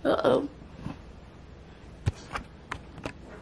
Uh-oh.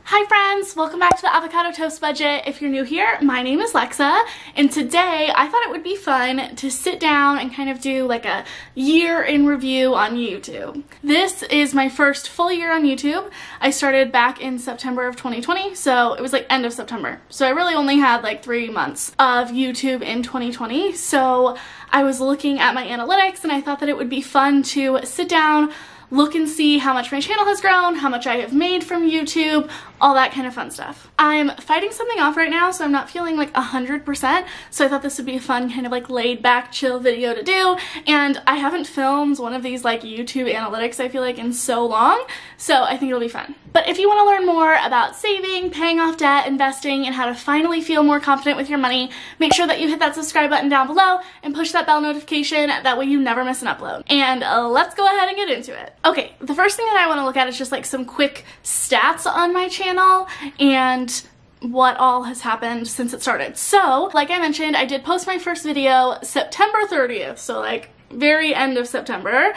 Hi friends, welcome back to the Avocado Toast Budget. If you're new here, my name is Lexa, and today I thought it would be fun to sit down and kind of do like a year in review on YouTube. This is my first full year on YouTube. I started back in September of 2020, so it was like end of September. So I really only had like 3 months of YouTube in 2020. So I was looking at my analytics and I thought that it would be fun to sit down, look and see how much my channel has grown, how much I have made from YouTube, all that kind of fun stuff. I'm fighting something off right now, so I'm not feeling like 100%, so I thought this would be a fun kind of like laid back chill video to do, and I haven't filmed one of these like YouTube analytics I feel like in so long, so I think it'll be fun. But if you want to learn more about saving, paying off debt, investing, and how to finally feel more confident with your money, make sure that you hit that subscribe button down below and push that bell notification, that way you never miss an upload. And let's go ahead and get into it. Okay, the first thing that I want to look at is just like some quick stats on my channel and what all has happened since it started. So, like I mentioned, I did post my first video September 30th, so like very end of September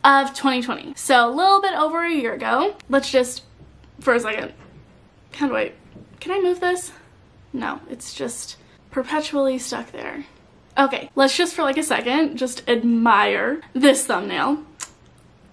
of 2020. So a little bit over a year ago. Let's just, for a second, can I move this? No, it's just perpetually stuck there. Okay, let's just for like a second, just admire this thumbnail.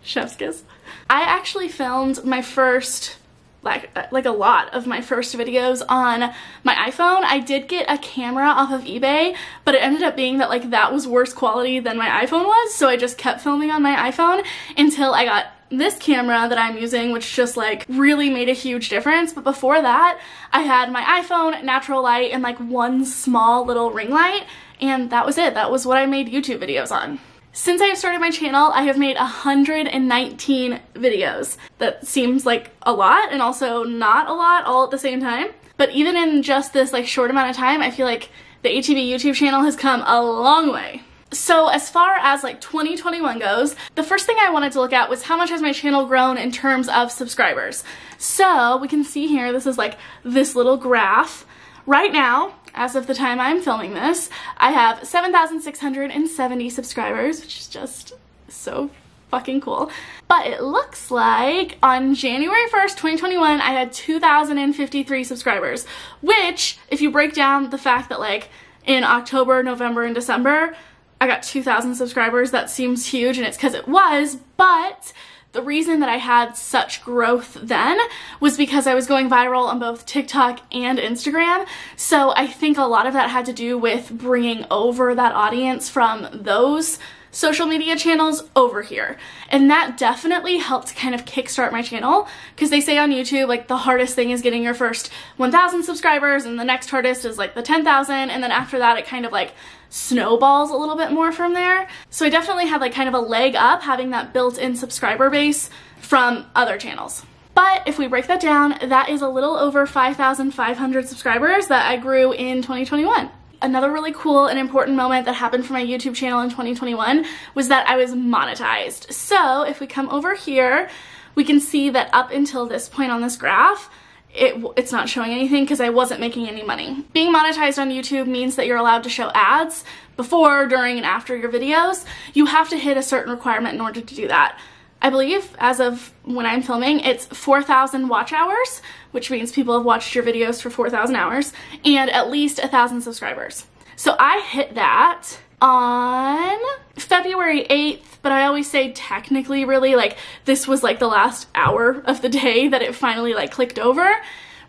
Chef's kiss. I actually filmed my first, like a lot of my first videos on my iPhone. I did get a camera off of eBay, but it ended up being that like that was worse quality than my iPhone was, so I just kept filming on my iPhone until I got this camera that I'm using, which just like really made a huge difference. But before that, I had my iPhone, natural light, and like one small little ring light, and that was it. That was what I made YouTube videos on. Since I have started my channel, I have made 119 videos. That seems like a lot and also not a lot all at the same time. But even in just this like short amount of time, I feel like the ATB YouTube channel has come a long way. So as far as like 2021 goes, the first thing I wanted to look at was how much has my channel grown in terms of subscribers. So we can see here, this is like this little graph. Right now, as of the time I'm filming this, I have 7,670 subscribers, which is just so fucking cool. But it looks like on January 1st, 2021, I had 2,053 subscribers, which, if you break down the fact that like in October, November, and December, I got 2,000 subscribers, that seems huge, and it's because it was, but the reason that I had such growth then was because I was going viral on both TikTok and Instagram. So I think a lot of that had to do with bringing over that audience from those social media channels over here. And that definitely helped kind of kickstart my channel, because they say on YouTube like the hardest thing is getting your first 1,000 subscribers and the next hardest is like the 10,000, and then after that it kind of like snowballs a little bit more from there. So I definitely had like kind of a leg up having that built-in subscriber base from other channels. But if we break that down, that is a little over 5,500 subscribers that I grew in 2021. Another really cool and important moment that happened for my YouTube channel in 2021 was that I was monetized. So if we come over here, we can see that up until this point on this graph, it's not showing anything because I wasn't making any money. Being monetized on YouTube means that you're allowed to show ads before, during, and after your videos. You have to hit a certain requirement in order to do that. I believe, as of when I'm filming, it's 4,000 watch hours, which means people have watched your videos for 4,000 hours, and at least 1,000 subscribers. So I hit that on February 8th, but I always say technically really like this was like the last hour of the day that it finally like clicked over.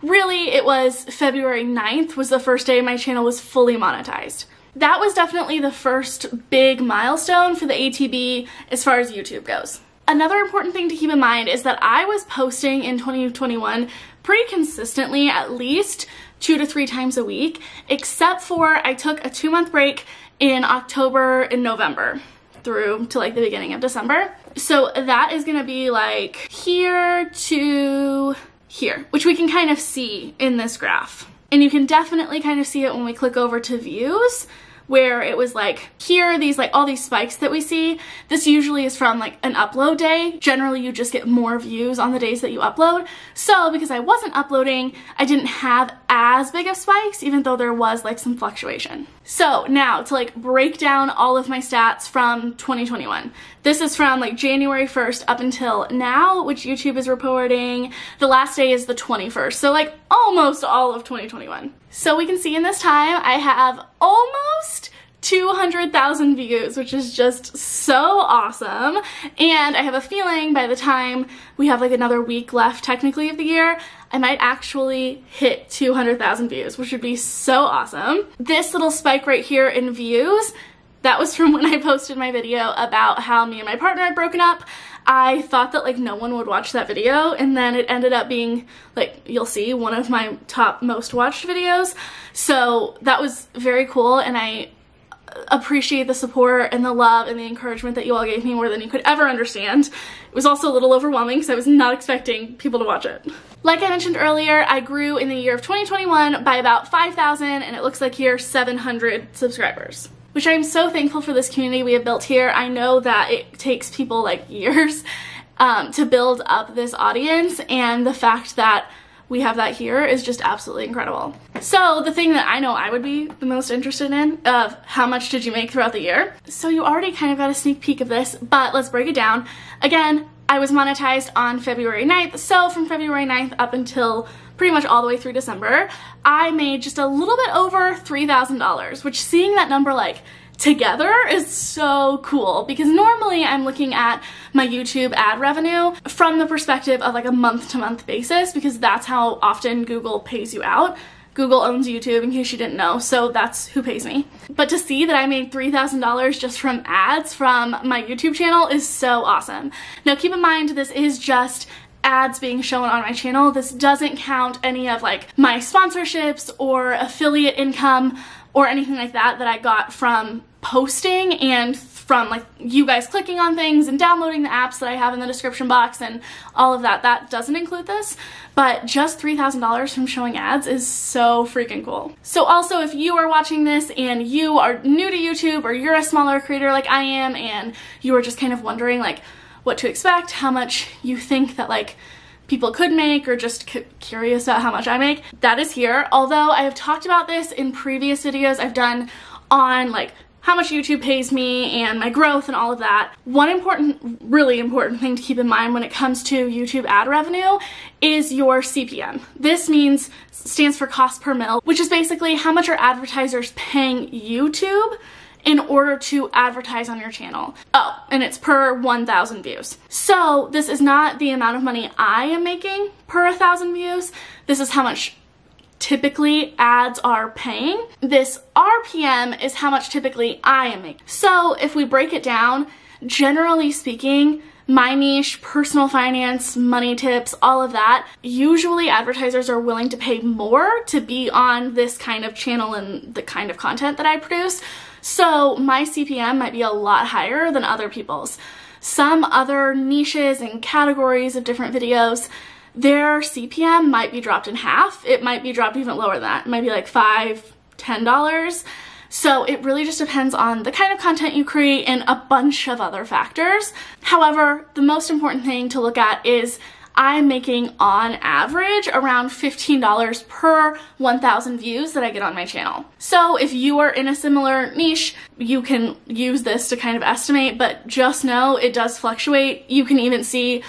Really, it was February 9th was the first day my channel was fully monetized. That was definitely the first big milestone for the ATB as far as YouTube goes. Another important thing to keep in mind is that I was posting in 2021 pretty consistently, at least 2 to 3 times a week, except for I took a 2-month break in October and November through to like the beginning of December. So that is gonna be like here to here, which we can kind of see in this graph. And you can definitely kind of see it when we click over to views, where it was like, here are these like all these spikes that we see. This usually is from like an upload day. Generally you just get more views on the days that you upload. So because I wasn't uploading, I didn't have as big of spikes, even though there was like some fluctuation. So now to like break down all of my stats from 2021. This is from like January 1st up until now, which YouTube is reporting. The last day is the 21st, so like almost all of 2021. So we can see in this time I have almost 200,000 views, which is just so awesome. And I have a feeling by the time we have like another week left technically of the year, I might actually hit 200,000 views, which would be so awesome. This little spike right here in views, that was from when I posted my video about how me and my partner had broken up. I thought that like no one would watch that video, and then it ended up being, like you'll see, one of my top most watched videos. So that was very cool, and I appreciate the support and the love and the encouragement that you all gave me more than you could ever understand. It was also a little overwhelming because I was not expecting people to watch it. Like I mentioned earlier, I grew in the year of 2021 by about 5,000, and it looks like here 700 subscribers, which I'm so thankful for this community we have built here. I know that it takes people like years to build up this audience, and the fact that we have that here is just absolutely incredible. So the thing that I know I would be the most interested in of how much did you make throughout the year? So you already kind of got a sneak peek of this, but let's break it down. Again, I was monetized on February 9th, so from February 9th up until pretty much all the way through December, I made just a little bit over $3,000, which seeing that number like together is so cool, because normally I'm looking at my YouTube ad revenue from the perspective of like a month-to-month basis, because that's how often Google pays you out. Google owns YouTube, in case you didn't know, so that's who pays me. But to see that I made $3,000 just from ads from my YouTube channel is so awesome. Now keep in mind, this is just ads being shown on my channel. This doesn't count any of like my sponsorships or affiliate income or anything like that that I got from posting and from like you guys clicking on things and downloading the apps that I have in the description box and all of that. That doesn't include this, but just $3,000 from showing ads is so freaking cool. So also, if you are watching this and you are new to YouTube, or you're a smaller creator like I am, and you are just kind of wondering like what to expect, how much you think that like people could make, or just curious about how much I make, that is here. Although I have talked about this in previous videos I've done on like how much YouTube pays me and my growth and all of that. One important, really important thing to keep in mind when it comes to YouTube ad revenue is your CPM. This stands for cost per mil, which is basically how much are advertisers paying YouTube in order to advertise on your channel. Oh, and it's per 1,000 views. So this is not the amount of money I am making per 1,000 views. This is how much typically ads are paying. This RPM is how much typically I am making. So if we break it down, generally speaking, my niche, personal finance, money tips, all of that, usually advertisers are willing to pay more to be on this kind of channel and the kind of content that I produce. So my CPM might be a lot higher than other people's. Some other niches and categories of different videos, their CPM might be dropped in half. It might be dropped even lower than that. It might be like $5, $10. So it really just depends on the kind of content you create and a bunch of other factors. However, the most important thing to look at is I'm making on average around $15 per 1,000 views that I get on my channel. So if you are in a similar niche, you can use this to kind of estimate, but just know it does fluctuate. You can even see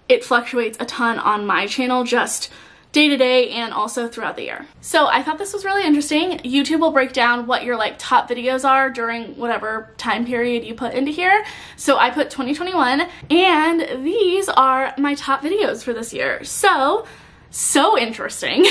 it fluctuates a ton on my channel, just day to day and also throughout the year. So I thought this was really interesting. YouTube will break down what your like top videos are during whatever time period you put into here. So I put 2021, and these are my top videos for this year. So interesting.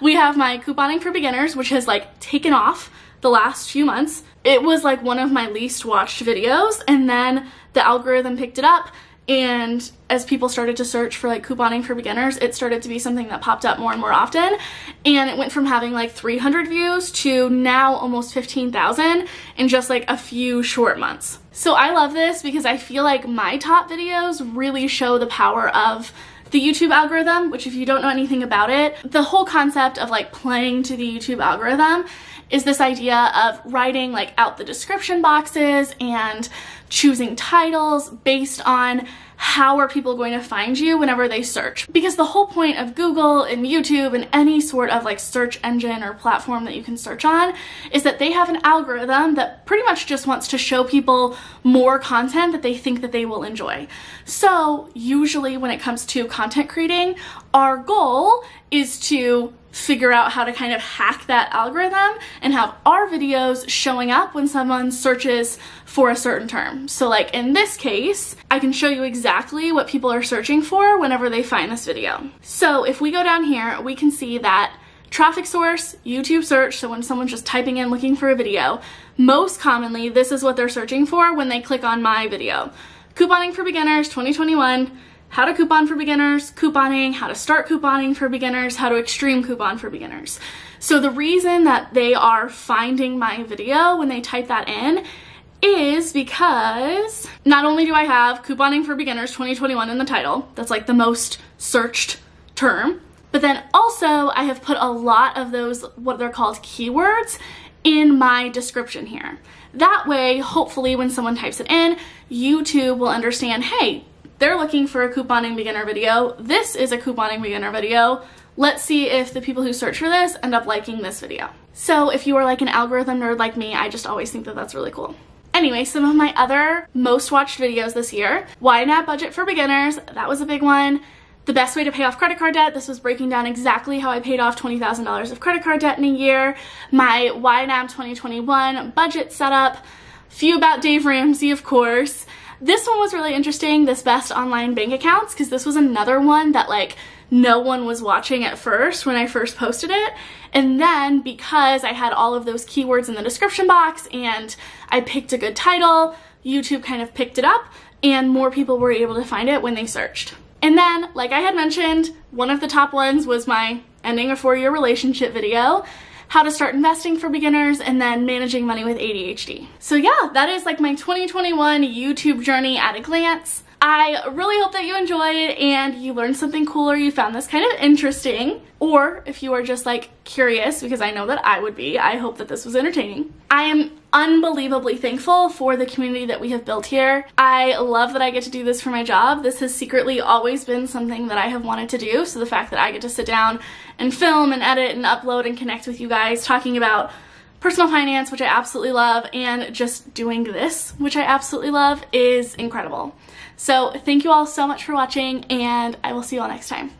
We have my couponing for beginners, which has like taken off the last few months. It was like one of my least watched videos, and then the algorithm picked it up. And as people started to search for like couponing for beginners, it started to be something that popped up more and more often. And it went from having like 300 views to now almost 15,000 in just like a few short months. So I love this because I feel like my top videos really show the power of the YouTube algorithm, which if you don't know anything about it, the whole concept of like playing to the YouTube algorithm is this idea of writing like out the description boxes and choosing titles based on how are people going to find you whenever they search? Because the whole point of Google and YouTube and any sort of like search engine or platform that you can search on is that they have an algorithm that pretty much just wants to show people more content that they think that they will enjoy. So usually when it comes to content creating, our goal is to figure out how to kind of hack that algorithm and have our videos showing up when someone searches for a certain term. So like in this case, I can show you exactly what people are searching for whenever they find this video. So if we go down here, we can see that traffic source, YouTube search, so when someone's just typing in looking for a video, most commonly this is what they're searching for when they click on my video. Couponing for beginners 2021, how to coupon for beginners, couponing, how to start couponing for beginners, how to extreme coupon for beginners. So the reason that they are finding my video when they type that in is because not only do I have couponing for beginners 2021 in the title, that's like the most searched term, but then also I have put a lot of those, what they're called keywords, in my description here. That way, hopefully when someone types it in, YouTube will understand, hey, they're looking for a couponing beginner video. This is a couponing beginner video. Let's see if the people who search for this end up liking this video. So if you are like an algorithm nerd like me, I just always think that that's really cool. Anyway, some of my other most watched videos this year. YNAB budget for beginners, that was a big one. The best way to pay off credit card debt. This was breaking down exactly how I paid off $20,000 of credit card debt in a year. My YNAB 2021 budget setup. Few about Dave Ramsey, of course. This one was really interesting, this best online bank accounts, because this was another one that like no one was watching at first when I first posted it. And then because I had all of those keywords in the description box and I picked a good title, YouTube kind of picked it up and more people were able to find it when they searched. And then, like I had mentioned, one of the top ones was my ending a 4-year relationship video, how to start investing for beginners, and then managing money with ADHD. So yeah, that is like my 2021 YouTube journey at a glance. I really hope that you enjoyed and you learned something cool or you found this kind of interesting. Or if you are just like curious, because I know that I would be, I hope that this was entertaining. I am unbelievably thankful for the community that we have built here. I love that I get to do this for my job. This has secretly always been something that I have wanted to do. So the fact that I get to sit down and film and edit and upload and connect with you guys talking about personal finance, which I absolutely love, and just doing this, which I absolutely love, is incredible. So thank you all so much for watching, and I will see you all next time.